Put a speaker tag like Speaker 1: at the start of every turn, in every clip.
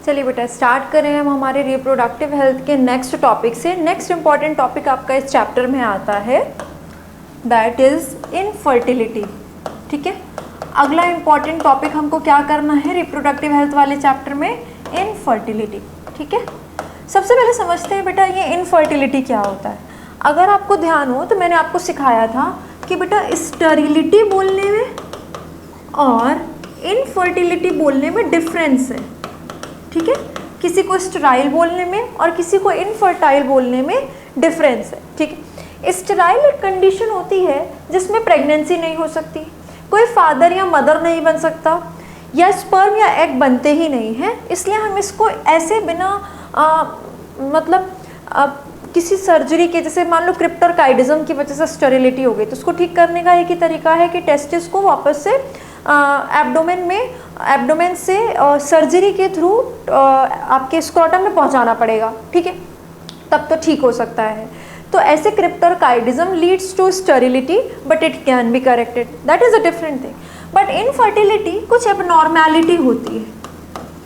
Speaker 1: चलिए बेटा स्टार्ट करें हम हमारे रिप्रोडक्टिव हेल्थ के नेक्स्ट टॉपिक से। नेक्स्ट इम्पॉर्टेंट टॉपिक आपका इस चैप्टर में आता है, दैट इज़ इनफर्टिलिटी। ठीक है, अगला इम्पॉर्टेंट टॉपिक हमको क्या करना है रिप्रोडक्टिव हेल्थ वाले चैप्टर में, इनफर्टिलिटी। ठीक है, सबसे पहले समझते हैं बेटा ये इनफर्टिलिटी क्या होता है। अगर आपको ध्यान हो तो मैंने आपको सिखाया था कि बेटा स्टेरिलिटी बोलने में और इनफर्टिलिटी बोलने में डिफरेंस है। ठीक है, किसी को स्टेराइल बोलने में और किसी को इनफर्टाइल बोलने में डिफरेंस है। ठीक है, स्टेराइल एक कंडीशन होती है जिसमें प्रेगनेंसी नहीं हो सकती, कोई फादर या मदर नहीं बन सकता, या स्पर्म या एग बनते ही नहीं है। इसलिए हम इसको ऐसे बिना किसी सर्जरी के, जैसे मान लो क्रिप्टोरकाइडिज्म की वजह से स्टेरिलिटी हो गई तो उसको ठीक करने का एक ही तरीका है कि टेस्टिस को वापस से एब्डोमेन से सर्जरी के थ्रू आपके स्क्रोटम में पहुंचाना पड़ेगा। ठीक है, तब तो ठीक हो सकता है। तो ऐसे cryptorchidism leads to sterility but it can be corrected, that is a different thing. But infertility कुछ एबनॉर्मैलिटी होती है,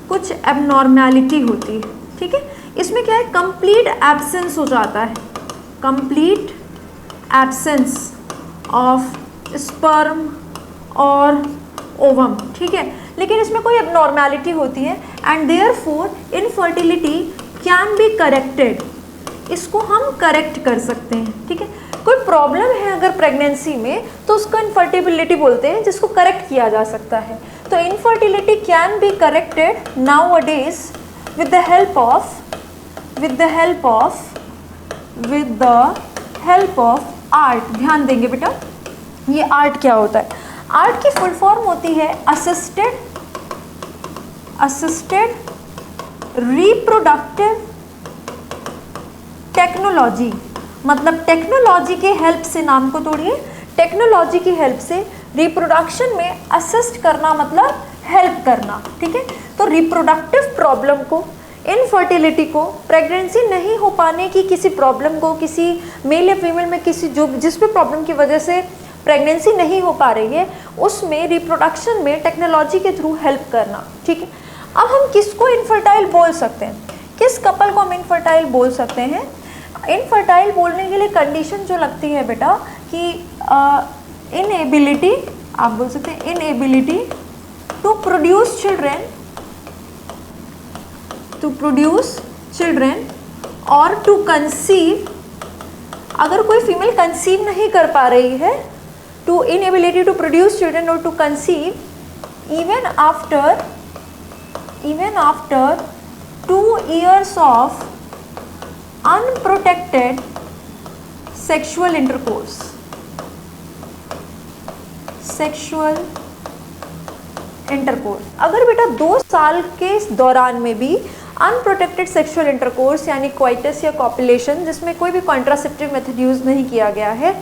Speaker 1: कुछ एबनॉर्मैलिटी होती है। ठीक है, इसमें क्या है, कंप्लीट एब्सेंस हो जाता है, कंप्लीट एब्सेंस ऑफ स्पर्म और ओवम। ठीक है, लेकिन इसमें कोई एबनॉर्मैलिटी होती है and therefore infertility can be corrected, इसको हम करेक्ट कर सकते हैं। ठीक है, कोई प्रॉब्लम है अगर प्रेगनेंसी में तो उसको इनफर्टिलिटी बोलते हैं जिसको करेक्ट किया जा सकता है। तो infertility can be corrected nowadays with the help of art. ध्यान देंगे बेटा, ये आर्ट क्या होता है। आर्ट की फुल फॉर्म होती है असिस्टेड रिप्रोडक्टिव टेक्नोलॉजी। मतलब टेक्नोलॉजी के हेल्प से, नाम को तोड़िए, टेक्नोलॉजी की हेल्प से रिप्रोडक्शन में असिस्ट करना मतलब हेल्प करना। ठीक है, तो रिप्रोडक्टिव प्रॉब्लम को, इनफर्टिलिटी को, प्रेगनेंसी नहीं हो पाने की किसी प्रॉब्लम को, किसी मेल या फीमेल में किसी जिस भी प्रॉब्लम की वजह से प्रेगनेंसी नहीं हो पा रही है, उसमें रिप्रोडक्शन में टेक्नोलॉजी के थ्रू हेल्प करना। ठीक है, अब हम किसको इनफर्टाइल बोल सकते हैं, किस कपल को हम इनफर्टाइल बोल सकते हैं। इनफर्टाइल बोलने के लिए कंडीशन जो लगती है बेटा कि इनएबिलिटी, आप बोल सकते हैं इनएबिलिटी टू प्रोड्यूस चिल्ड्रेन और टू कंसीव। अगर कोई फीमेल कंसीव नहीं कर पा रही है, to inability to produce children और to conceive even after 2 years of unprotected sexual intercourse. अगर बेटा 2 साल के दौरान में भी अनप्रोटेक्टेड सेक्सुअल इंटरकोर्स यानी क्वाइटस या कॉपुलेशन, जिसमें कोई भी कॉन्ट्रासेप्टिव मेथड यूज़ नहीं किया गया है,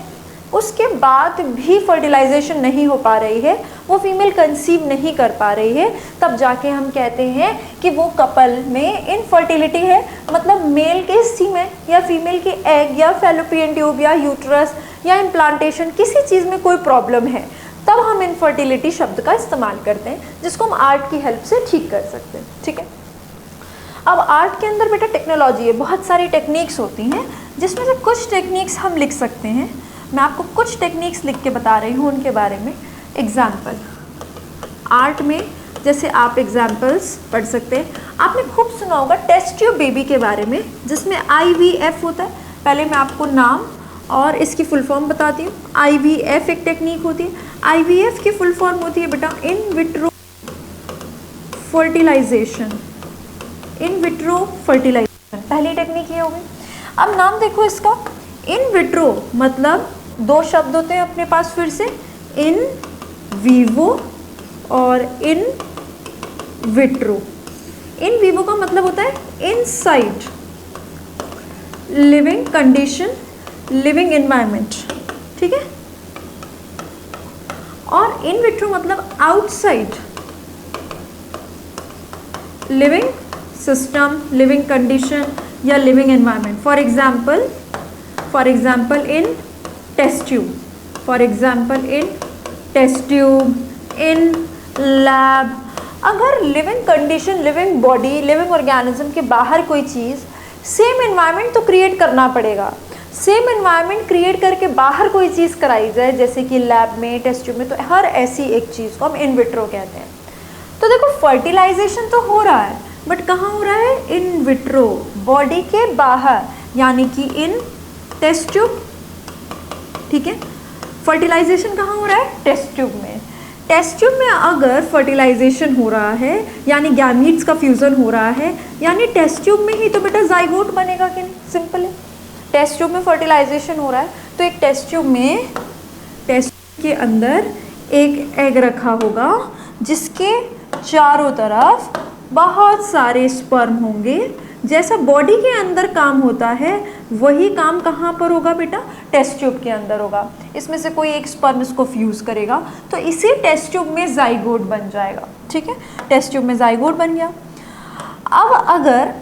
Speaker 1: उसके बाद भी फर्टिलाइजेशन नहीं हो पा रही है, वो फीमेल कंसीव नहीं कर पा रही है, तब जाके हम कहते हैं कि वो कपल में इनफर्टिलिटी है। मतलब मेल के सीमेन या फीमेल के एग या फैलोपियन ट्यूब या यूट्रस या इम्प्लांटेशन, किसी चीज़ में कोई प्रॉब्लम है, तब हम इनफर्टिलिटी शब्द का इस्तेमाल करते हैं, जिसको हम आर्ट की हेल्प से ठीक कर सकते हैं। ठीक है, अब आर्ट के अंदर बेटा टेक्नोलॉजी है, बहुत सारी टेक्निक्स होती हैं, जिसमें से कुछ टेक्निक्स हम लिख सकते हैं। मैं आपको कुछ टेक्निक्स लिख के बता रही हूँ उनके बारे में। एग्जाम्पल, आर्ट में जैसे आप एग्जाम्पल्स पढ़ सकते हैं। आपने खूब सुना होगा टेस्ट ट्यूब बेबी के बारे में, जिसमें IVF होता है। पहले मैं आपको नाम और इसकी फुल फॉर्म बताती हूँ। IVF एक टेक्निक होती है। IVF की फुल फॉर्म होती है बेटा इन विट्रो फर्टिलाइजेशन। पहली टेक्निक ये होगी। अब नाम देखो इसका, इन विट्रो मतलब 2 शब्द होते हैं अपने पास, फिर से इन वीवो और इन विट्रो। इन वीवो का मतलब होता है inside living condition, living environment. ठीक है, और इन विट्रो मतलब outside living system, living condition या living environment. For example in test tube, in lab अगर living condition, living body, living organism के बाहर कोई चीज़, सेम एनवायरनमेंट तो क्रिएट करना पड़ेगा। सेम एनवायरनमेंट क्रिएट करके बाहर कोई चीज़ कराई जाए, जैसे कि लैब में, टेस्ट ट्यूब में, तो हर ऐसी एक चीज़ को हम इन विट्रो कहते हैं। तो देखो फर्टिलाइजेशन तो हो रहा है, बट कहाँ हो रहा है? इन विट्रो, बॉडी के बाहर, यानी कि इन टेस्ट ट्यूब। ठीक है, फर्टिलाइजेशन कहाँ हो रहा है? टेस्ट ट्यूब में। टेस्ट ट्यूब में अगर फर्टिलाइजेशन हो रहा है, यानी गैमीट्स का फ्यूजन हो रहा है, यानी टेस्ट ट्यूब में ही तो बेटा जाइगोट बनेगा कि नहीं? सिंपल है, टेस्ट ट्यूब में फर्टिलाइजेशन हो रहा है, तो एक टेस्ट ट्यूब में, टेस्ट के अंदर एक एग रखा होगा जिसके चारों तरफ बहुत सारे स्पर्म होंगे। जैसा बॉडी के अंदर काम होता है वही काम कहाँ पर होगा बेटा? टेस्ट ट्यूब के अंदर होगा। इसमें से कोई एक स्पर्म इसको फ्यूज़ करेगा तो इसी टेस्ट ट्यूब में जाइगोट बन जाएगा। ठीक है, टेस्ट ट्यूब में जाइगोट बन गया। अब अगर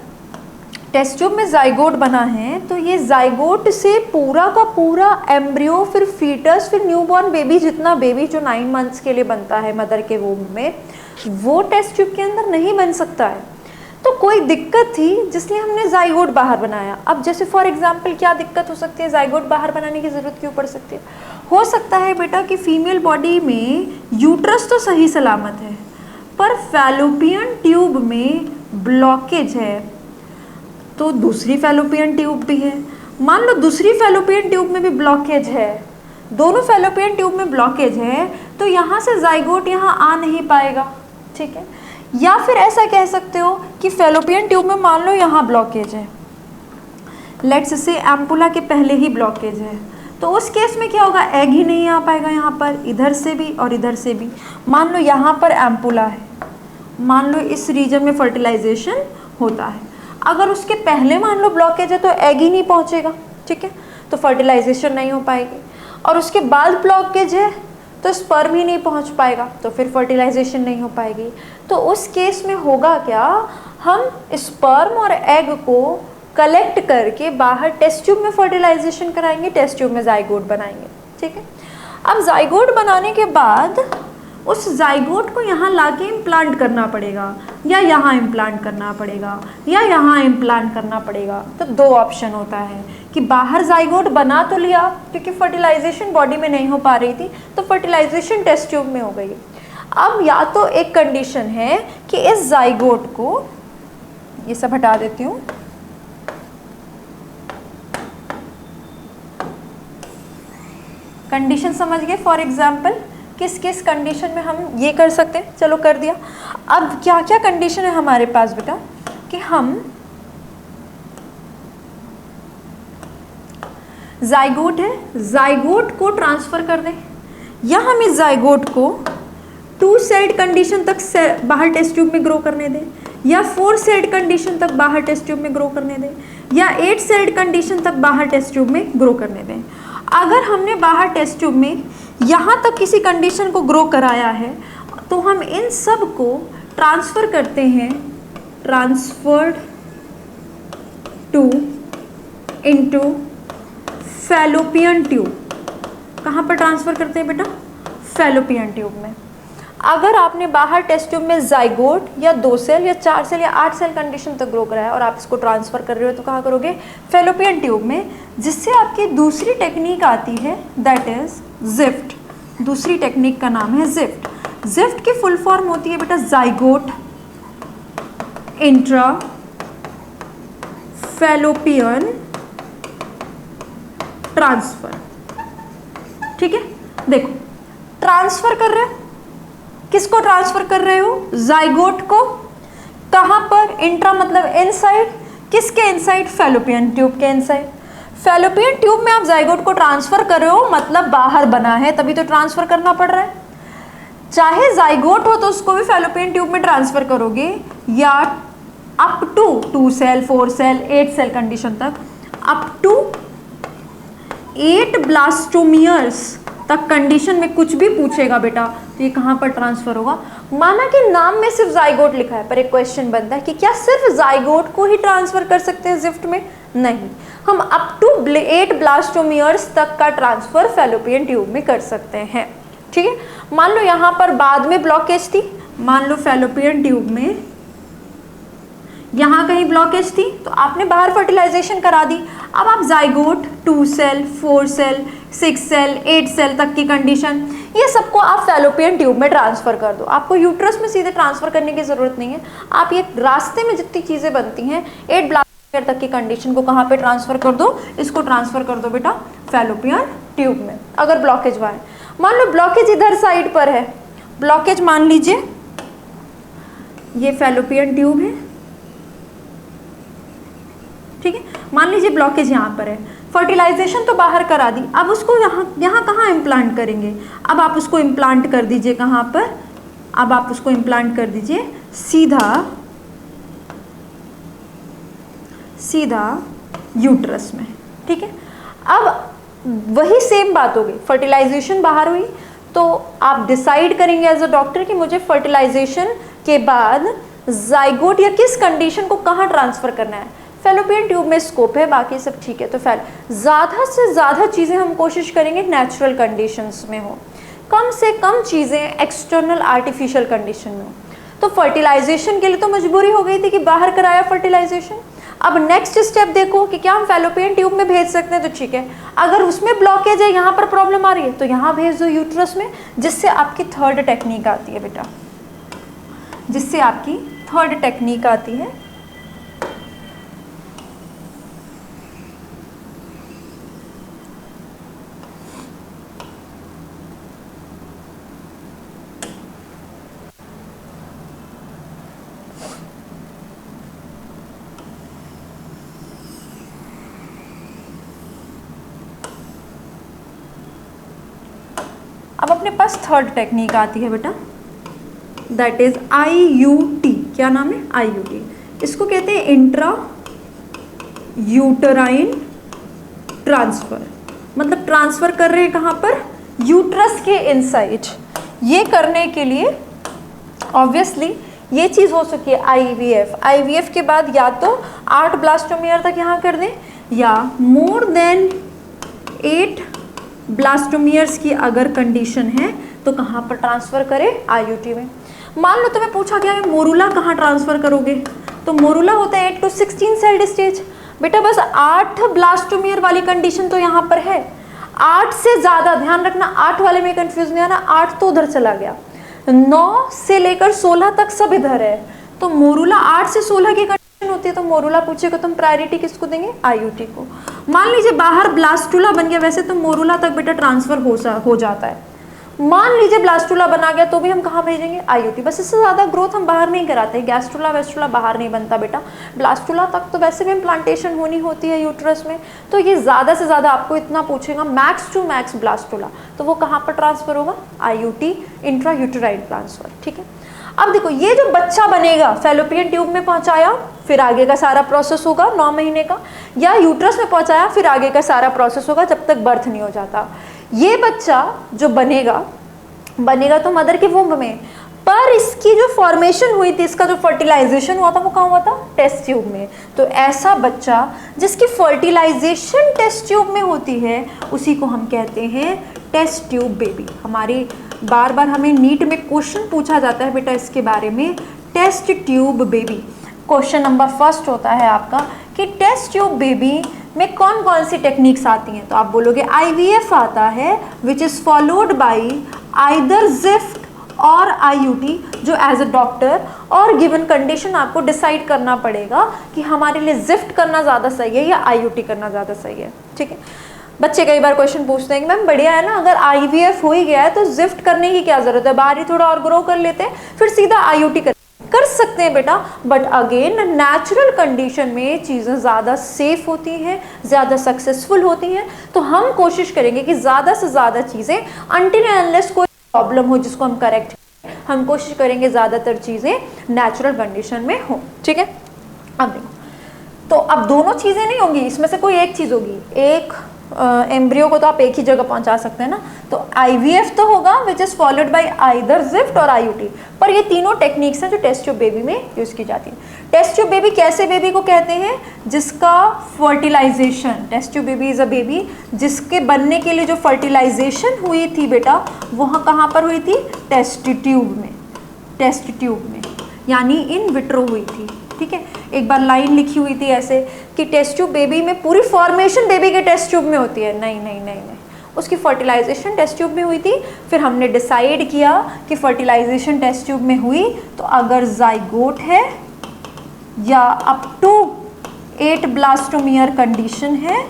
Speaker 1: टेस्ट ट्यूब में जाइगोट बना है तो ये जाइगोट से पूरा का पूरा एम्ब्रियो, फिर फीटस, फिर न्यूबॉर्न बेबी, जितना बेबी जो 9 मंथ्स के लिए बनता है मदर के वूम्ब में, वो टेस्ट ट्यूब के अंदर नहीं बन सकता है। तो कोई दिक्कत थी जिसलिए हमने जाइगोट बाहर बनाया। अब जैसे फॉर एग्जांपल क्या दिक्कत हो सकती है? जाइगोट बाहर बनाने की ज़रूरत क्यों पड़ सकती है? हो सकता है बेटा कि फीमेल बॉडी में यूट्रस तो सही सलामत है, पर फैलोपियन ट्यूब में ब्लॉकेज है, तो दूसरी फैलोपियन ट्यूब भी है। मान लो दूसरी फैलोपियन ट्यूब में भी ब्लॉकेज है, दोनों फैलोपियन ट्यूब में ब्लॉकेज है, तो यहाँ से जाइगोट यहाँ आ नहीं पाएगा। ठीक है, या फिर ऐसा कह सकते हो कि फैलोपियन ट्यूब में मान लो यहाँ ब्लॉकेज है, लेट्स से एम्पुला के पहले ही ब्लॉकेज है, तो उस केस में क्या होगा? एग ही नहीं आ पाएगा यहाँ पर, इधर से भी और इधर से भी। मान लो यहाँ पर एम्पुला है, मान लो इस रीजन में फर्टिलाइजेशन होता है, अगर उसके पहले मान लो ब्लॉकेज है तो एग ही नहीं पहुँचेगा। ठीक है, तो फर्टिलाइजेशन नहीं हो पाएगी, और उसके बाद ब्लॉकेज है तो स्पर्म ही नहीं पहुंच पाएगा, तो फिर फर्टिलाइजेशन नहीं हो पाएगी। तो उस केस में होगा क्या? हम स्पर्म और एग को कलेक्ट करके बाहर टेस्ट ट्यूब में फर्टिलाइजेशन कराएंगे, टेस्ट ट्यूब में जाइगोट बनाएंगे। ठीक है, अब जाइगोट बनाने के बाद उस जाइगोट को यहाँ लाके इम्प्लांट करना पड़ेगा, या यहाँ इम्प्लांट करना पड़ेगा, या यहाँ इम्प्लांट करना पड़ेगा। तो दो ऑप्शन होता है कि बाहर जाइगोट बना तो लिया, क्योंकि फर्टिलाइजेशन बॉडी में नहीं हो पा रही थी, तो फर्टिलाइजेशन टेस्ट ट्यूब में हो गई। अब या तो एक कंडीशन है कि इस जाइगोट को, ये सब हटा देती हूँ, कंडीशन समझ गए? फॉर एग्जाम्पल किस किस कंडीशन में हम ये कर सकते हैं? चलो कर दिया। अब क्या क्या कंडीशन है हमारे पास बेटा कि हम जाइगोट है, जाइगोट को ट्रांसफर कर दें, या हम इस जाइगोट को 2 सेल्ड कंडीशन तक बाहर टेस्ट ट्यूब में ग्रो करने दें, या 4 सेल्ड कंडीशन तक बाहर टेस्ट ट्यूब में ग्रो करने दें, या 8 सेल्ड कंडीशन तक बाहर टेस्ट ट्यूब में ग्रो करने दें। अगर हमने बाहर टेस्ट ट्यूब में यहाँ तक किसी कंडीशन को ग्रो कराया है तो हम इन सब को ट्रांसफ़र करते हैं, transferred to into fallopian tube. कहाँ पर ट्रांसफ़र करते हैं बेटा? फैलोपियन ट्यूब में। अगर आपने बाहर टेस्ट ट्यूब में जाइगोट या 2 सेल या 4 सेल या 8 सेल कंडीशन तक ग्रो कराया और आप इसको ट्रांसफ़र कर रहे हो तो कहाँ करोगे? फैलोपियन ट्यूब में, जिससे आपकी दूसरी टेक्निक आती है, दैट इज़ ज़िफ्ट। दूसरी टेक्निक का नाम है ज़िफ्ट। ज़िफ्ट की फुल फॉर्म होती है बेटा जाइगोट इंट्रा फैलोपियन ट्रांसफ़र। ठीक है, देखो ट्रांसफ़र कर रहे हो, किसको ट्रांसफ़र कर रहे हो? जाइगोट को। कहाँ पर? इंट्रा मतलब इनसाइड, किसके इनसाइड? फैलोपियन ट्यूब के इनसाइड। फैलोपियन ट्यूब में आप जाइगोट को ट्रांसफ़र कर रहे हो, मतलब बाहर बना है तभी तो ट्रांसफ़र करना पड़ रहा है। चाहे जाइगोट हो तो उसको भी फैलोपियन ट्यूब में ट्रांसफ़र करोगे, या up to 2 cell 4 cell 8 cell condition तक, अप टू 8 ब्लास्टोमियर्स तक कंडीशन में कुछ भी पूछेगा बेटा तो ये कहाँ पर ट्रांसफ़र होगा? माना कि नाम में सिर्फ जाइगोट लिखा है, पर एक क्वेश्चन बनता है कि क्या सिर्फ जाइगोट को ही ट्रांसफ़र कर सकते हैं ज़िफ्ट में? नहीं, हम अप टू 8 ब्लास्टोमियर्स तक का ट्रांसफ़र फैलोपियन ट्यूब में कर सकते हैं। ठीक है, मान लो यहाँ पर बाद में ब्लॉकेज थी मान लो फैलोपियन ट्यूब में यहाँ कहीं ब्लॉकेज थी तो आपने बाहर फर्टिलाइजेशन करा दी। अब आप zygote 2 cell, 4 cell, 6 cell, 8 cell तक की कंडीशन, ये सबको आप फैलोपियन ट्यूब में ट्रांसफ़र कर दो। आपको यूट्रस में सीधे ट्रांसफ़र करने की ज़रूरत नहीं है। आप ये रास्ते में जितनी चीज़ें बनती हैं 8 ब्लास्टोमियर तक की कंडीशन को कहाँ पे ट्रांसफ़र कर दो, इसको ट्रांसफ़र कर दो बेटा फैलोपियन ट्यूब में, अगर ब्लॉकेज वहाँ है। मान लो ब्लॉकेज इधर साइड पर है, ब्लॉकेज मान लीजिए ये फैलोपियन ट्यूब है, ठीक है, मान लीजिए ब्लॉकेज यहाँ पर है, फर्टिलाइजेशन तो बाहर करा दी, अब उसको यहाँ कहाँ इम्प्लांट करेंगे, अब आप उसको इम्प्लांट कर दीजिए कहाँ पर, अब आप उसको इम्प्लांट कर दीजिए सीधा यूट्रस में, ठीक है। अब वही सेम बात होगी, फर्टिलाइजेशन बाहर हुई तो आप डिसाइड करेंगे एज अ डॉक्टर कि मुझे फर्टिलाइजेशन के बाद जाइगोट या किस कंडीशन को कहाँ ट्रांसफ़र करना है। फैलोपियन ट्यूब में स्कोप है, बाकी सब ठीक है। तो ज़्यादा से ज़्यादा चीज़ें हम कोशिश करेंगे नेचुरल कंडीशंस में हो, कम से कम चीज़ें एक्सटर्नल आर्टिफिशियल कंडीशन में हो। तो फर्टिलाइजेशन के लिए तो मजबूरी हो गई थी कि बाहर कराया फर्टिलाइजेशन। अब नेक्स्ट स्टेप देखो कि क्या हम फैलोपियन ट्यूब में भेज सकते हैं, तो ठीक है, अगर उसमें ब्लॉकेज है, यहाँ पर प्रॉब्लम आ रही है, तो यहाँ भेज दो यूट्रस में, जिससे आपकी थर्ड टेक्निक आती है बेटा, जिससे आपकी थर्ड टेक्निक आती है अब अपने पास थर्ड टेक्निक आती है बेटा, दैट इज IUT। क्या नाम है? IUT। इसको कहते हैं इंट्रा यूटराइन ट्रांसफर, मतलब ट्रांसफर कर रहे हैं कहाँ पर, यूट्रस के इनसाइड। ये करने के लिए ऑब्वियसली ये चीज़ हो सकती है IVF के बाद या तो 8 ब्लास्टोमियर तक यहाँ कर दें, या मोर देन 8 ब्लास्टोमियर्स की अगर कंडीशन है तो कहाँ पर ट्रांसफ़र करें, IUT में। मान लो तुम्हें पूछा गया है मोरूला कहाँ ट्रांसफ़र करोगे, तो मोरूला होता है 8 to 16 सेल्ड स्टेज। बेटा बस 8 ब्लास्टोमियर वाली कंडीशन तो यहाँ पर है, 8 से ज़्यादा, ध्यान रखना 8 वाले में कंफ्यूज नहीं आना, 8 तो उधर चला गया, 9 से लेकर 16 तक सब इधर है। तो मोरूला 8 से 16 की कंडीशन होती है, तो मोरूला पूछेगा तुम प्रायोरिटी किसको देंगे, IUT को। मान लीजिए बाहर ब्लास्टुला बन गया, वैसे तो मोरूला तक बेटा ट्रांसफ़र हो जाता है, मान लीजिए ब्लास्टुला बना गया तो भी हम कहाँ भेजेंगे, IUT। बस इससे ज़्यादा ग्रोथ हम बाहर नहीं कराते, गैस्ट्रुला वेस्ट्रुला बाहर नहीं बनता बेटा, ब्लास्टुला तक तो वैसे भी इम्प्लांटेशन होनी होती है यूट्रस में। तो ये ज़्यादा से ज़्यादा आपको इतना पूछेगा, मैक्स टू मैक्स ब्लास्टुला, तो वो कहाँ पर ट्रांसफ़र होगा, IUT, इंट्रा यूटेराइन ट्रांसफ़र, ठीक है। अब देखो ये जो बच्चा बनेगा फैलोपियन ट्यूब में पहुँचाया, फिर आगे का सारा प्रोसेस होगा 9 महीने का, या यूट्रस में पहुँचाया फिर आगे का सारा प्रोसेस होगा जब तक बर्थ नहीं हो जाता। ये बच्चा जो बनेगा तो मदर के वुम्ब में, पर इसकी जो फॉर्मेशन हुई थी, इसका जो फर्टिलाइजेशन हुआ था वो कहाँ हुआ था, टेस्ट ट्यूब में। तो ऐसा बच्चा जिसकी फर्टिलाइजेशन टेस्ट ट्यूब में होती है उसी को हम कहते हैं टेस्ट ट्यूब बेबी। हमारी बार बार हमें नीट में क्वेश्चन पूछा जाता है बेटा इसके बारे में, test tube baby. Question number 1 होता है आपका कि टेस्ट ट्यूब बेबी में कौन कौन सी टेक्निक्स आती हैं, तो आप बोलोगे IVF आता है, विच is followed by either GIFT और IUT, जो एज अ डॉक्टर और गिवन कंडीशन आपको डिसाइड करना पड़ेगा कि हमारे लिए जिफ्ट करना ज़्यादा सही है या IUT करना ज़्यादा सही है, ठीक है। बच्चे कई बार क्वेश्चन पूछते हैं कि मैम बढ़िया है ना, अगर IVF हो ही गया है तो जिफ्ट करने की क्या ज़रूरत है, बाहर ही थोड़ा और ग्रो कर लेते हैं फिर सीधा IUT कर सकते हैं बेटा, बट अगेन नेचुरल कंडीशन में चीज़ें ज़्यादा सेफ होती हैं, ज़्यादा सक्सेसफुल होती हैं। तो हम कोशिश करेंगे कि ज़्यादा से ज़्यादा चीज़ें अनटिल अनलेस कोई प्रॉब्लम हो जिसको हम करेक्ट, हम कोशिश करेंगे ज़्यादातर चीज़ें नेचुरल कंडीशन में हो, ठीक है। अब देखो, तो अब दोनों चीज़ें नहीं होंगी, इसमें से कोई एक चीज़ होगी। एक एम्ब्रियो को तो आप एक ही जगह पहुंचा सकते हैं ना, तो IVF तो होगा which is followed by either GIFT और IUT। पर ये तीनों टेक्निक्स हैं जो टेस्ट ट्यूब बेबी में यूज़ की जाती है। टेस्ट ट्यूब बेबी कैसे बेबी को कहते हैं, जिसका fertilisation, test tube baby is a baby जिसके बनने के लिए जो फर्टिलाइजेशन हुई थी बेटा, वहाँ कहाँ पर हुई थी, टेस्ट ट्यूब में, टेस्ट ट्यूब में, यानी इन विट्रो हुई थी। ठीक है, एक बार लाइन लिखी हुई थी ऐसे कि टेस्ट ट्यूब बेबी में पूरी फॉर्मेशन बेबी के टेस्ट ट्यूब में होती है। नहीं नहीं नहीं नहीं, उसकी फर्टिलाइजेशन टेस्ट ट्यूब में हुई थी। फिर हमने डिसाइड किया कि फर्टिलाइजेशन टेस्ट ट्यूब में हुई तो अगर जाइगोट है या अप टू 8 ब्लास्टोमियर कंडीशन है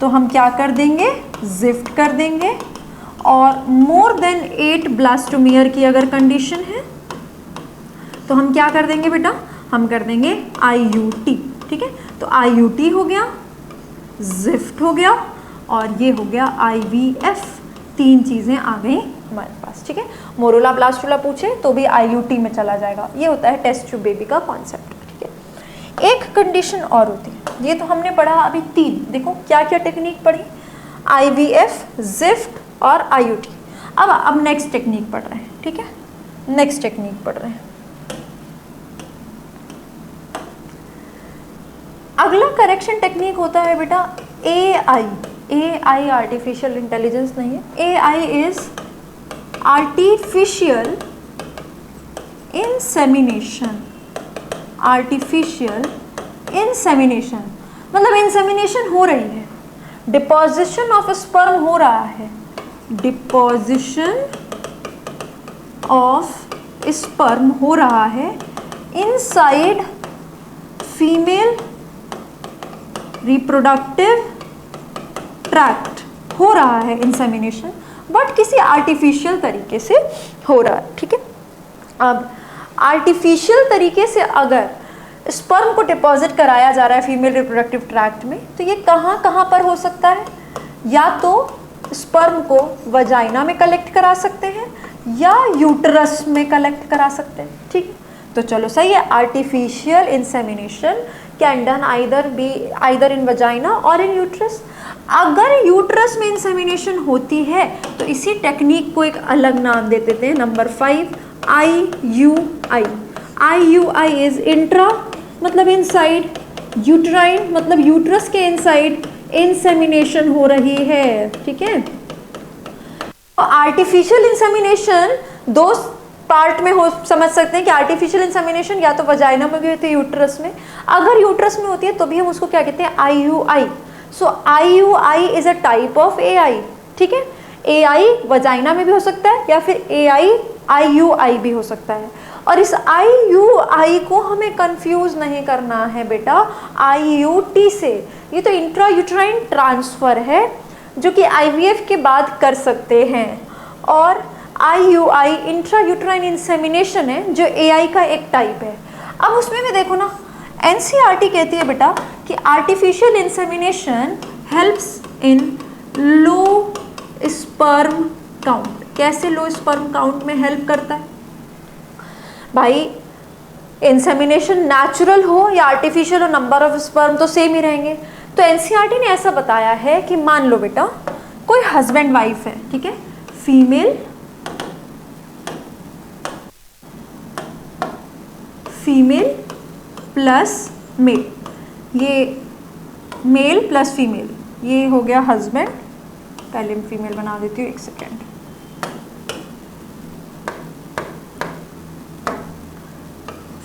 Speaker 1: तो हम क्या कर देंगे, जिफ्ट कर देंगे। और मोर देन 8 ब्लास्टोमियर की अगर कंडीशन है तो हम क्या कर देंगे बेटा, हम कर देंगे IUT। ठीक है, तो IUT हो गया, जिफ्ट हो गया और ये हो गया IVF। 3 चीज़ें आ गई हमारे पास। ठीक है, मोरूला ब्लास्टुला पूछे तो भी IUT में चला जाएगा। ये होता है टेस्ट ट्यूब बेबी का कॉन्सेप्ट। ठीक है, एक कंडीशन और होती है, ये तो हमने पढ़ा अभी 3। देखो क्या क्या टेक्निक पढ़ी, IVF, जिफ्ट और IUT। अब नेक्स्ट टेक्निक पढ़ रहे हैं। ठीक है, नेक्स्ट टेक्निक पढ़ रहे हैं। अगला करेक्शन टेक्निक होता है बेटा AI आर्टिफिशियल इंटेलिजेंस नहीं है, AI is artificial insemination. Artificial insemination मतलब इंसेमिनेशन हो रही है, डिपोजिशन ऑफ स्पर्म हो रहा है, डिपोजिशन ऑफ स्पर्म हो रहा है इनसाइड फीमेल रिप्रोडक्टिव ट्रैक्ट हो रहा है इंसेमिनेशन, बट किसी आर्टिफिशियल तरीके से हो रहा है। ठीक है, अब आर्टिफिशियल तरीके से अगर स्पर्म को डिपॉजिट कराया जा रहा है फीमेल रिप्रोडक्टिव ट्रैक्ट में तो ये कहाँ कहाँ पर हो सकता है, या तो स्पर्म को वजाइना में कलेक्ट करा सकते हैं या यूटरस में कलेक्ट करा सकते हैं। ठीक है, तो चलो सही है, artificial insemination can done either in vagina और इन यूट्रस। अगर यूट्रस में इंसेमिनेशन होती है तो इसी टेक्निक को एक अलग नाम दे देते हैं, number 5 IUI। IUI is intra मतलब इनसाइड, यूट्राइन मतलब यूट्रस के इनसाइड इंसेमिनेशन हो रही है। ठीक है, तो आर्टिफिशियल इंसेमिनेशन 2 पार्ट में हो, समझ सकते हैं कि आर्टिफिशियल इंसेमिनेशन या तो वजाइना में भी होती है यूट्रस में, अगर यूट्रस में होती है तो भी हम उसको क्या कहते हैं, IUI। So IUI is a type of AI। ठीक है, AI वजाइना में भी हो सकता है या फिर AI IUI भी हो सकता है। और इस IUI को हमें कंफ्यूज नहीं करना है बेटा IUT से। ये तो इंट्रा यूट्राइन ट्रांसफर है जो कि IVF के बाद कर सकते हैं, और IUI इंट्रा यूट्राइन इंसेमिनेशन है जो AI का एक टाइप है। अब उसमें भी देखो ना, NCERT कहती है बेटा कि artificial insemination helps in low sperm count. कैसे लो स्पर्म काउंट में हेल्प करता है भाई, इंसेमिनेशन नेचुरल हो या आर्टिफिशियल हो, नंबर ऑफ स्पर्म तो सेम ही रहेंगे। तो NCERT ने ऐसा बताया है कि मान लो बेटा कोई हस्बैंड वाइफ है, ठीक है, फीमेल प्लस मेल, ये मेल प्लस फीमेल, ये हो गया हस्बैंड। पहले मैं फीमेल बना देती हूँ, 1 सेकेंड।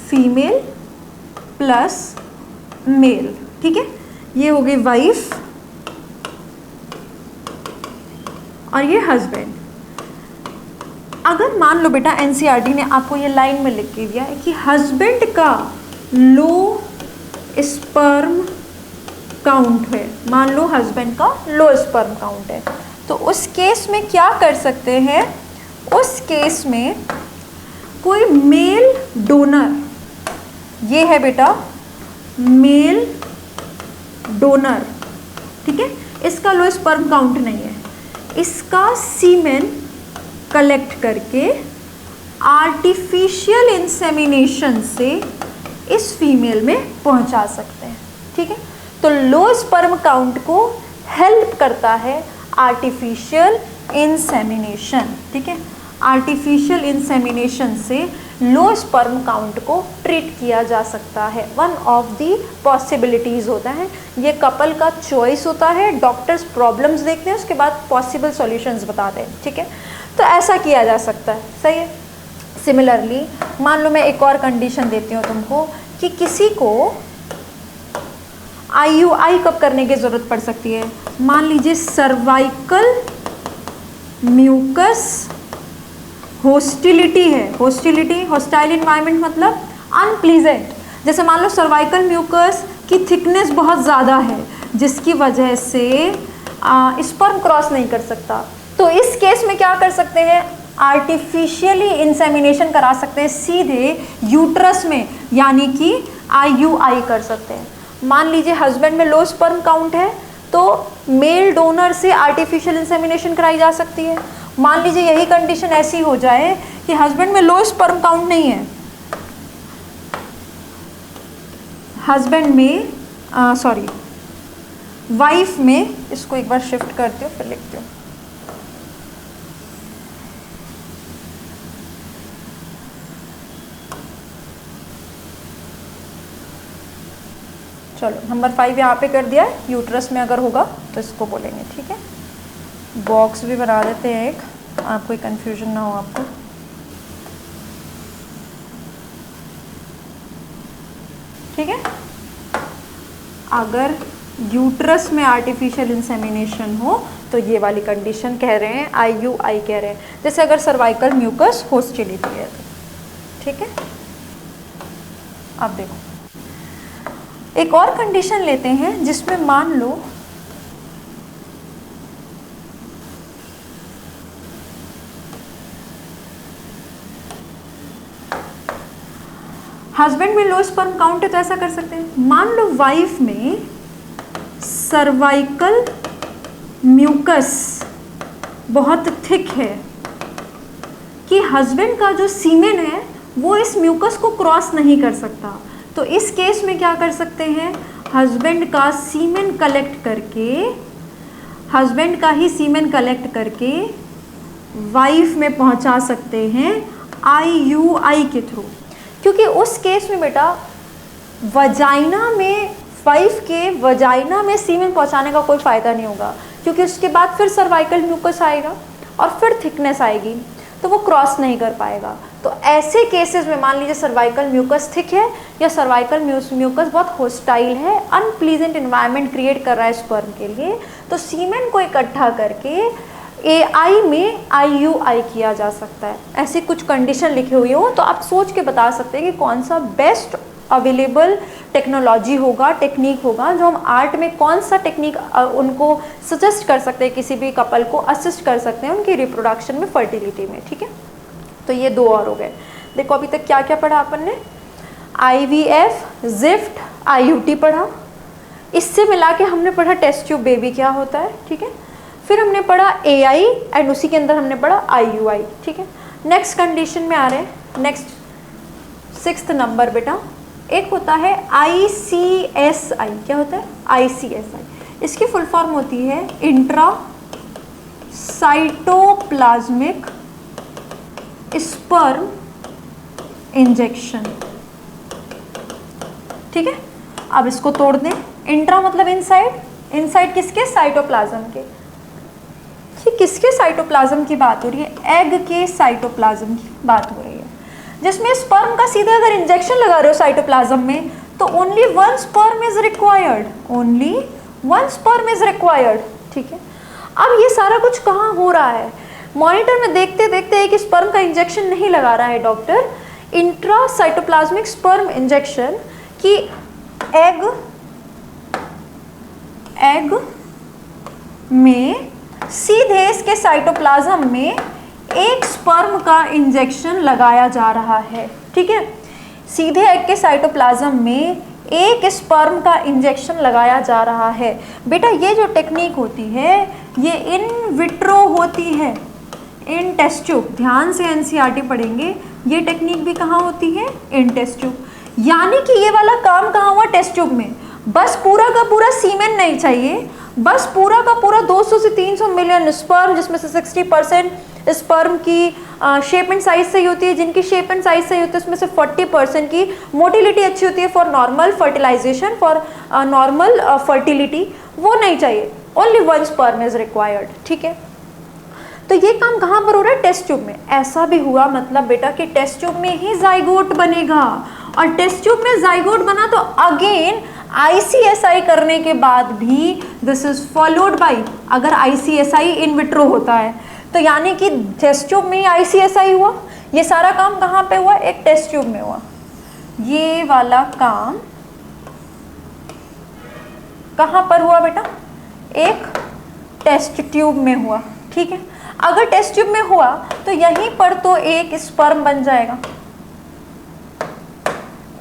Speaker 1: फीमेल प्लस मेल, ठीक है, ये हो गई वाइफ और ये हस्बैंड। अगर मान लो बेटा NCERT ने आपको ये लाइन में लिख के दिया है कि हस्बैंड का लो स्पर्म काउंट है, मान लो हस्बैंड का लो स्पर्म काउंट है, तो उस केस में क्या कर सकते हैं, उस केस में कोई मेल डोनर, ये है बेटा मेल डोनर, ठीक है, इसका लो स्पर्म काउंट नहीं है, इसका सीमेन कलेक्ट करके आर्टिफिशियल इंसेमिनेशन से इस फीमेल में पहुंचा सकते हैं। ठीक है, तो लो स्पर्म काउंट को हेल्प करता है आर्टिफिशियल इंसेमिनेशन। ठीक है, आर्टिफिशियल इंसेमिनेशन से लो स्पर्म काउंट को ट्रीट किया जा सकता है, वन ऑफ दी पॉसिबिलिटीज़ होता है। ये कपल का चॉइस होता है, डॉक्टर्स प्रॉब्लम्स देखते हैं उसके बाद पॉसिबल सॉल्यूशंस बताते हैं। ठीक है, तो ऐसा किया जा सकता है, सही है। सिमिलरली मान लो मैं एक और कंडीशन देती हूँ तुमको कि किसी को IUI कब करने की ज़रूरत पड़ सकती है। मान लीजिए सर्वाइकल म्यूकस होस्टिलिटी है, होस्टाइल इन्वायरमेंट मतलब अनप्लीजेंट। जैसे मान लो सर्वाइकल म्यूकस की थिकनेस बहुत ज़्यादा है जिसकी वजह से स्पर्म क्रॉस नहीं कर सकता, तो इस केस में क्या कर सकते हैं, आर्टिफिशियली इंसेमिनेशन करा सकते हैं सीधे यूट्रस में, यानी कि IUI कर सकते हैं। मान लीजिए हस्बैंड में लो स्पर्म काउंट है तो मेल डोनर से आर्टिफिशियल इंसेमिनेशन कराई जा सकती है। मान लीजिए यही कंडीशन ऐसी हो जाए कि हस्बैंड में लो स्पर्म काउंट नहीं है, हस्बैंड में वाइफ में, इसको एक बार शिफ्ट करती हूँ फिर लिखती हूँ। चलो नंबर 5 यहाँ पे कर दिया है, यूट्रस में अगर होगा तो इसको बोलेंगे, ठीक है। बॉक्स भी बना देते हैं एक, कोई कंफ्यूजन ना हो आपको। ठीक है, अगर यूट्रस में आर्टिफिशियल इंसेमिनेशन हो तो ये वाली कंडीशन कह रहे हैं, IUI कह रहे हैं। जैसे अगर सर्वाइकल म्यूकस होस्टिलिटी है तो, ठीक है। अब देखो एक और कंडीशन लेते हैं जिसमें मान लो हस्बैंड में लो स्पर्म काउंट है तो ऐसा कर सकते हैं। मान लो वाइफ में सर्वाइकल म्यूकस बहुत थिक है कि हस्बैंड का जो सीमेन है वो इस म्यूकस को क्रॉस नहीं कर सकता, तो इस केस में क्या कर सकते हैं, हस्बैंड का सीमेन कलेक्ट करके, हस्बैंड का ही सीमेन कलेक्ट करके वाइफ में पहुंचा सकते हैं IUI के थ्रू। क्योंकि उस केस में बेटा वजाइना में, वाइफ के वजाइना में सीमेन पहुंचाने का कोई फ़ायदा नहीं होगा, क्योंकि उसके बाद फिर सर्वाइकल म्यूकस आएगा और फिर थिकनेस आएगी तो वो क्रॉस नहीं कर पाएगा। तो ऐसे केसेस में मान लीजिए सर्वाइकल म्यूकस थिक है या सर्वाइकल म्यूकस बहुत होस्टाइल है, अनप्लीजेंट इन्वायरमेंट क्रिएट कर रहा है स्पर्म के लिए, तो सीमेन को इकट्ठा करके AI में IUI किया जा सकता है। ऐसी कुछ कंडीशन लिखी हुई हो तो आप सोच के बता सकते हैं कि कौन सा बेस्ट अवेलेबल टेक्नोलॉजी होगा, टेक्निक होगा, जो हम आर्ट में कौन सा टेक्निक उनको सजेस्ट कर सकते हैं, किसी भी कपल को असिस्ट कर सकते हैं उनकी रिप्रोडक्शन में, फर्टिलिटी में। ठीक है, तो ये 2 और हो गए। देखो अभी तक क्या क्या पढ़ा अपन ने, IVF, ZIFT, IUT पढ़ा, इससे मिला के हमने पढ़ा टेस्ट ट्यूब बेबी क्या होता है। ठीक है, फिर हमने पढ़ा AI एंड उसी के अंदर हमने पढ़ा IUI। ठीक है, नेक्स्ट कंडीशन में आ रहे हैं, नेक्स्ट 6th नंबर बेटा, एक होता है ICSI। क्या होता है ICSI? इसकी फुल फॉर्म होती है इंट्रा साइटोप्लाज्मिक स्पर्म इंजेक्शन। ठीक है, अब इसको तोड़ दें। इंट्रा मतलब इनसाइड, इनसाइड किसके, साइटोप्लाज्म के। ये किसके साइटोप्लाज्म की बात हो रही है, एग के साइटोप्लाज्म की बात हो रही है, जिसमें स्पर्म का सीधा अगर इंजेक्शन लगा रहे हो साइटोप्लाज्म में तो only 1 sperm is required, only 1 sperm is required. ठीक है, अब ये सारा कुछ कहाँ हो रहा है, मॉनिटर में देखते देखते एक स्पर्म का इंजेक्शन नहीं लगा रहा है doctor, intra cytoplasmic sperm injection की एग में सीधे इसके साइटोप्लाज्म में एक स्पर्म का इंजेक्शन लगाया जा रहा है। ठीक है, सीधे एग के साइटोप्लाज्म में एक स्पर्म का इंजेक्शन लगाया जा रहा है। बेटा ये जो टेक्निक होती है ये इन विट्रो होती है, इन टेस्ट ट्यूब। ध्यान से NCERT पढ़ेंगे, ये टेक्निक भी कहाँ होती है, इन टेस्ट ट्यूब। यानी कि ये वाला काम कहाँ हुआ, टेस्ट ट्यूब में। बस पूरा का पूरा सीमेन नहीं चाहिए, बस पूरा का पूरा 200 से 300 मिलियन स्पर्म, जिसमें से 60% स्पर्म की शेप एंड साइज सही होती है, जिनकी शेप एंड साइज सही होती है उसमें से 40% की मोटिलिटी अच्छी होती है for normal fertilisation, for normal fertility, वो नहीं चाहिए। Only 1 sperm is required. ठीक है, तो ये काम कहाँ पर हो रहा है? टेस्ट ट्यूब में। ऐसा भी हुआ मतलब बेटा कि टेस्ट ट्यूब में ही जाइगोट बनेगा, और टेस्ट ट्यूब में जाइगोट बना तो अगेन ICSI करने के बाद भी दिस इज फॉलोड बाय, अगर ICSI इन विट्रो होता है तो यानी कि टेस्ट ट्यूब में ही ICSI हुआ। ये सारा काम कहाँ पे हुआ? एक टेस्ट ट्यूब में हुआ। ये वाला काम कहाँ पर हुआ बेटा? एक टेस्ट ट्यूब में हुआ, ठीक है। अगर टेस्ट ट्यूब में हुआ तो यहीं पर तो एक स्पर्म बन जाएगा,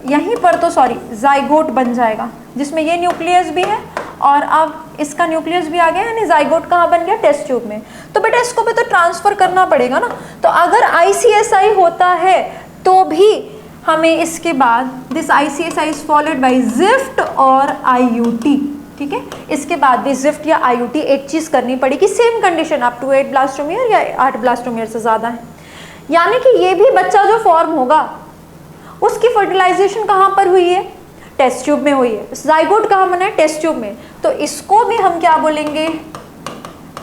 Speaker 1: यहीं पर तो सॉरी जाइगोट बन जाएगा, जिसमें ये न्यूक्लियस भी है और अब इसका न्यूक्लियस भी आ गया, यानी जाइगोट कहाँ बन गया? टेस्ट ट्यूब में। तो बेटा इसको भी तो ट्रांसफर करना पड़ेगा ना। तो अगर ICSI होता है तो भी हमें इसके बाद this ICSI is followed by gift और IUT, ठीक है। इसके बाद भी जिफ्ट या IUT एक चीज करनी पड़ेगी, same condition up to 8 blastomere या 8 ब्लास्टोमियर से ज्यादा है, यानी कि ये भी बच्चा जो फॉर्म होगा उसकी फर्टिलाइजेशन कहाँ पर हुई है? टेस्ट ट्यूब में हुई है। जाइगोट कहाँ बना है? टेस्ट ट्यूब में। तो इसको भी हम क्या बोलेंगे?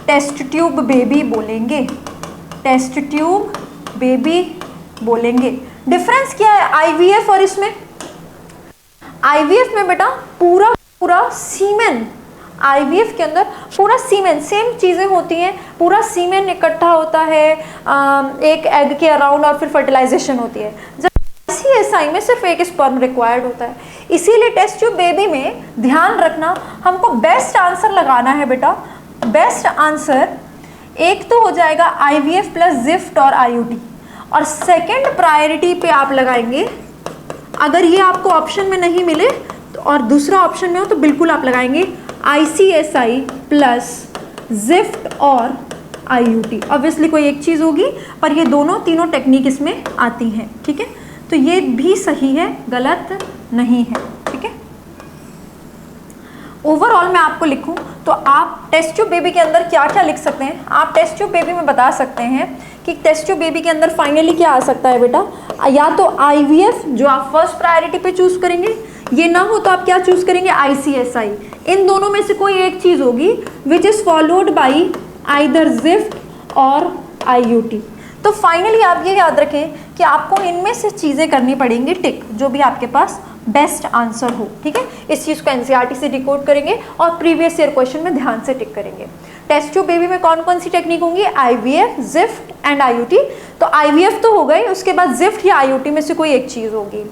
Speaker 1: टेस्ट ट्यूब बेबी बोलेंगे, टेस्ट ट्यूब बेबी बोलेंगे। डिफरेंस क्या है IVF और इसमें? IVF में बेटा पूरा सीमेन, IVF के अंदर पूरा सीमेन, सेम चीज़ें होती हैं, पूरा सीमेन इकट्ठा होता है एक एग के अराउंड और फिर फर्टिलाइजेशन होती है। जब ICSI में सिर्फ एक स्पर्म रिक्वायर्ड होता है। इसीलिए टेस्ट ट्यूब बेबी में ध्यान रखना, हमको बेस्ट आंसर लगाना है बेटा। बेस्ट आंसर एक तो हो जाएगा IVF प्लस जिफ्ट और IUT, और सेकेंड प्रायोरिटी पे आप लगाएंगे, अगर ये आपको ऑप्शन में नहीं मिले तो और दूसरा ऑप्शन में हो तो बिल्कुल आप लगाएंगे ICSI प्लस जिफ्ट और IUT। ऑब्वियसली कोई एक चीज़ होगी, पर ये तीनों टेक्निक इसमें आती हैं, ठीक है। तो ये भी सही है, गलत नहीं है, ठीक है। ओवरऑल मैं आपको लिखूं तो आप टेस्ट ट्यूब बेबी के अंदर क्या क्या लिख सकते हैं? आप टेस्ट ट्यूब बेबी में बता सकते हैं कि टेस्ट ट्यूब बेबी के अंदर फाइनली क्या आ सकता है बेटा? या तो IVF जो आप फर्स्ट प्रायोरिटी पे चूज करेंगे, ये ना हो तो आप क्या चूज करेंगे? ICSI। इन दोनों में से कोई एक चीज होगी which is followed by either GIFT और IUT। तो फाइनली आप ये याद रखें कि आपको इनमें से चीज़ें करनी पड़ेंगी टिक, जो भी आपके पास बेस्ट आंसर हो, ठीक है। इस चीज़ को NCERT से डिकोड करेंगे और प्रीवियस ईयर क्वेश्चन में ध्यान से टिक करेंगे। टेस्ट ट्यूब बेबी में कौन कौन सी टेक्निक होंगी? IVF, gift and IUT। तो IVF तो हो गई, उसके बाद जिफ्ट या IUT में से कोई एक चीज़ होगी।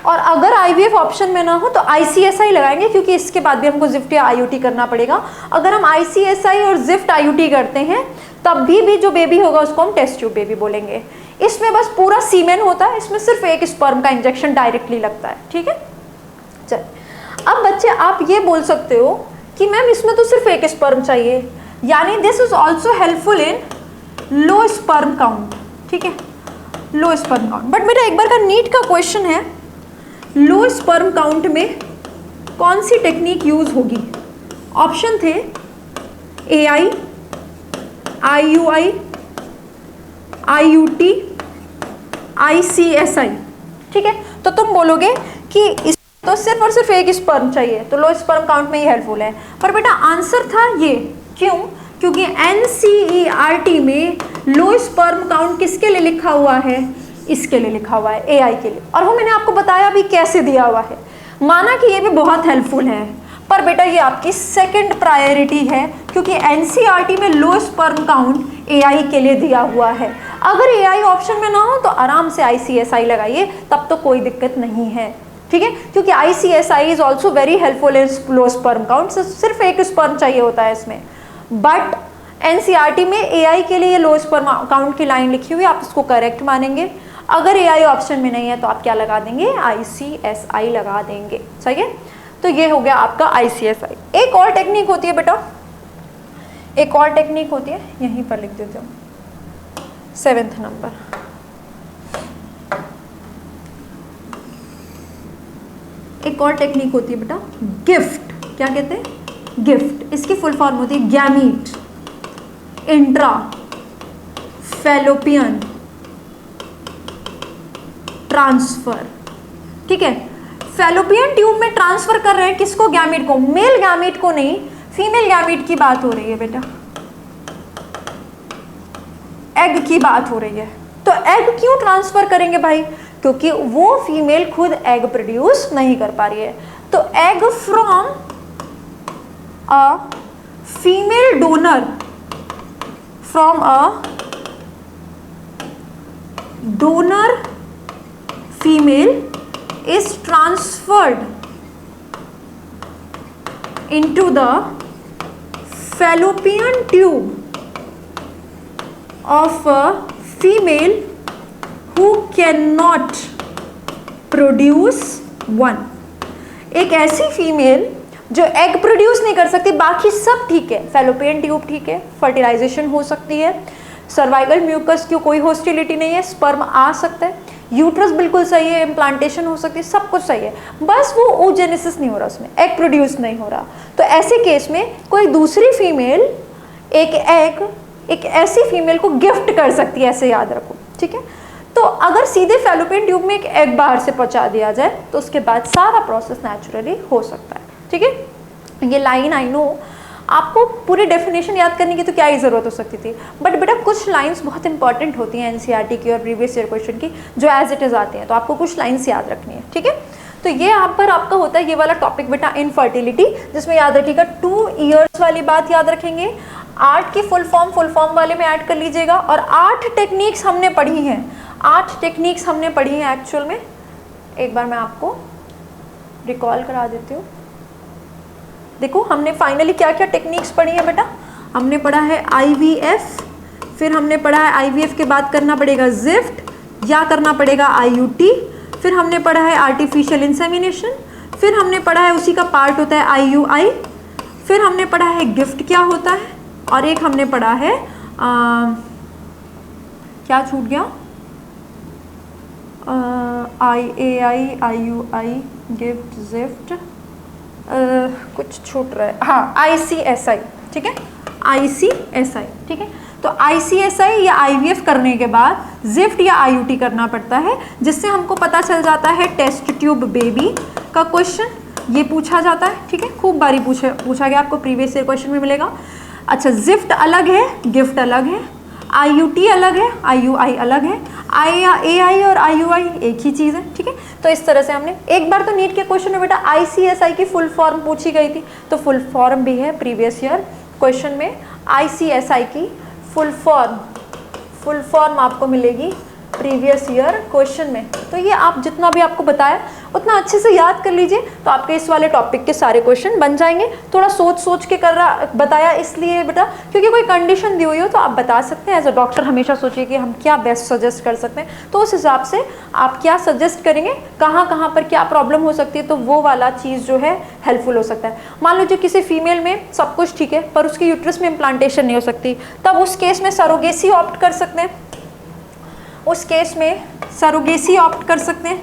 Speaker 1: और अगर IVF ऑप्शन में ना हो तो ICSI लगाएंगे, क्योंकि इसके बाद भी हमको जिफ्ट या IUT करना पड़ेगा। अगर हम ICSI और जिफ्ट IUT करते हैं तब भी जो बेबी होगा उसको हम टेस्ट ट्यूब बेबी बोलेंगे। इसमें बस पूरा सीमेन होता है, इसमें सिर्फ एक स्पर्म का इंजेक्शन डायरेक्टली लगता है, ठीक है। चल अब बच्चे आप ये बोल सकते हो कि मैम इसमें तो सिर्फ एक स्पर्म चाहिए, यानी this is also helpful in low sperm count, ठीक है, लो स्पर्म काउंट। बट मेरा एक बार का नीट का क्वेश्चन है, लो स्पर्म काउंट में कौन सी टेक्निक यूज होगी? ऑप्शन थे AI, IUI, IUT, ICSI, ठीक है। तो तुम बोलोगे कि इस तो सिर्फ और सिर्फ एक स्पर्म चाहिए, तो लो स्पर्म काउंट में ही हेल्पफुल है। पर बेटा आंसर था ये, क्यों? क्योंकि NCERT में लो स्पर्म काउंट किसके लिए लिखा हुआ है? इसके लिए लिखा हुआ है, AI के लिए। और वो मैंने आपको बताया भी कैसे दिया हुआ है। माना कि ये भी बहुत हेल्पफुल है, पर बेटा ये आपकी सेकंड प्रायोरिटी है, क्योंकि NCERT में लो स्पर्म काउंट AI के लिए दिया हुआ है। अगर AI ऑप्शन में ना हो तो आराम से ICSI लगाइए, तब तो कोई दिक्कत नहीं है, ठीक है। क्योंकि ICSI is also very helpful in low sperm count, सिर्फ एक स्पर्म चाहिए होता है इसमें। बट NCERT में AI के लिए लो स्पर्म काउंट की लाइन लिखी हुई, आप इसको करेक्ट मानेंगे। अगर AI ऑप्शन में नहीं है तो आप क्या लगा देंगे? ICSI लगा देंगे, सही है। तो ये हो गया आपका ICSI। एक और टेक्निक होती है बेटा, एक और टेक्निक होती है, यहीं पर लिख देते हो 7th नंबर। एक और टेक्निक होती है बेटा गिफ्ट। क्या कहते हैं? गिफ्ट। इसकी फुल फॉर्म होती है गैमीट इंट्रा फैलोपियन ट्रांसफर, ठीक है। फैलोपियन ट्यूब में ट्रांसफर कर रहे हैं किसको? गैमीट को, मेल गैमीट को नहीं, फीमेल गैमीट की बात हो रही है बेटा। एग की बात हो रही है, तो एग क्यों ट्रांसफर करेंगे भाई? क्योंकि वो फीमेल खुद एग प्रोड्यूस नहीं कर पा रही है। तो egg from a female donor, from a donor female is transferred into the fallopian tube of a female who cannot produce one। एक ऐसी फीमेल जो एग प्रोड्यूस नहीं कर सकती, बाकी सब ठीक है, फैलोपियन ट्यूब ठीक है, फर्टिलाइजेशन हो सकती है, सर्वाइकल म्यूकस की कोई हॉस्टिलिटी नहीं है, स्पर्म आ सकता है, यूट्रस बिल्कुल सही है, इम्प्लांटेशन हो सकती है, सब कुछ सही है, बस वो ओजेनेसिस नहीं हो रहा, उसमें एग प्रोड्यूस नहीं हो रहा। तो ऐसे केस में कोई दूसरी फीमेल एक एग एक ऐसी फीमेल को गिफ्ट कर सकती है, ऐसे याद रखो, ठीक है। तो अगर सीधे फैलोपियन ट्यूब में एक एग बाहर से पहुंचा दिया जाए तो उसके बाद सारा प्रोसेस नेचुरली हो सकता है, ठीक है। ये लाइन आई नो आपको पूरी डेफिनेशन याद करने की तो क्या ही ज़रूरत हो सकती थी, बट बेटा कुछ लाइंस बहुत इंपॉर्टेंट होती हैं एनसीईआरटी की और प्रीवियस ईयर क्वेश्चन की, जो एज इट इज़ आते हैं, तो आपको कुछ लाइंस याद रखनी है, ठीक है। तो ये यहाँ पर आपका होता है ये वाला टॉपिक बेटा इनफर्टिलिटी, जिसमें याद रखिएगा 2 इयर्स वाली बात याद रखेंगे, 8 की फुल फॉर्म वाले में ऐड कर लीजिएगा, और 8 टेक्निक्स हमने पढ़ी हैं, 8 टेक्निक्स हमने पढ़ी हैं एक्चुअल में। एक बार मैं आपको रिकॉल करा देती हूँ। देखो हमने फाइनली क्या क्या टेक्निक्स पढ़ी है बेटा, हमने पढ़ा है IVF, फिर हमने पढ़ा है IVF के बाद करना पड़ेगा ज़िफ्ट या करना पड़ेगा IUT, फिर हमने पढ़ा है आर्टिफिशियल इंसेमिनेशन, फिर हमने पढ़ा है उसी का पार्ट होता है IUI, फिर हमने पढ़ा है गिफ्ट क्या होता है, और एक हमने पढ़ा है क्या छूट गया, IAI IUI गिफ्ट ज़िफ्ट कुछ छूट रहा है, हाँ ICSI, ठीक है, ICSI, ठीक है। तो ICSI या IVF करने के बाद ज़िफ्ट या IUT करना पड़ता है, जिससे हमको पता चल जाता है टेस्ट ट्यूब बेबी का क्वेश्चन, ये पूछा जाता है, ठीक है, खूब बारी पूछा गया, आपको प्रीवियस ईयर क्वेश्चन में मिलेगा। अच्छा, ज़िफ्ट अलग है, गिफ्ट अलग है, IUT अलग है, IUI अलग है, AI और IUI एक ही चीज़ है, ठीक है। तो इस तरह से हमने एक बार तो नीट के क्वेश्चन में बेटा ICSI की फुल फॉर्म पूछी गई थी, तो फुल फॉर्म भी है प्रीवियस ईयर क्वेश्चन में, ICSI की फुल फॉर्म आपको मिलेगी प्रीवियस ईयर क्वेश्चन में। तो ये आप जितना भी आपको बताया उतना अच्छे से याद कर लीजिए, तो आपके इस वाले टॉपिक के सारे क्वेश्चन बन जाएंगे। थोड़ा सोच के बताया इसलिए बेटा क्योंकि कोई कंडीशन दी हुई हो तो आप बता सकते हैं। एज अ डॉक्टर हमेशा सोचिए कि हम क्या बेस्ट सजेस्ट कर सकते हैं, तो उस हिसाब से आप क्या सजेस्ट करेंगे, कहाँ पर क्या प्रॉब्लम हो सकती है, तो वो वाला चीज़ जो है हेल्पफुल हो सकता है। मान लीजिए किसी फीमेल में सब कुछ ठीक है पर उसकी यूट्रस में इम्प्लांटेशन नहीं हो सकती, तब उस केस में सरोगेसी ऑप्ट कर सकते हैं, उस केस में सरोगेसी ऑप्ट कर सकते हैं,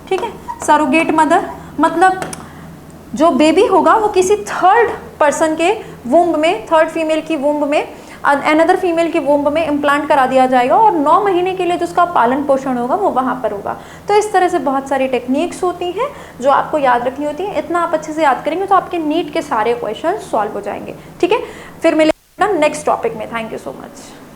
Speaker 1: ठीक है। सरोगेट मदर मतलब जो बेबी होगा वो किसी थर्ड पर्सन के वुम्ब में, थर्ड फीमेल की वुम्ब में, अनदर फीमेल की वुम्ब में इम्प्लांट करा दिया जाएगा और 9 महीने के लिए जो उसका पालन पोषण होगा वो वहाँ पर होगा। तो इस तरह से बहुत सारी टेक्निक्स होती हैं जो आपको याद रखनी होती है। इतना आप अच्छे से याद करेंगे तो आपके नीट के सारे क्वेश्चन सॉल्व हो जाएंगे, ठीक है। फिर मिलेगा नेक्स्ट टॉपिक में। Thank you so much.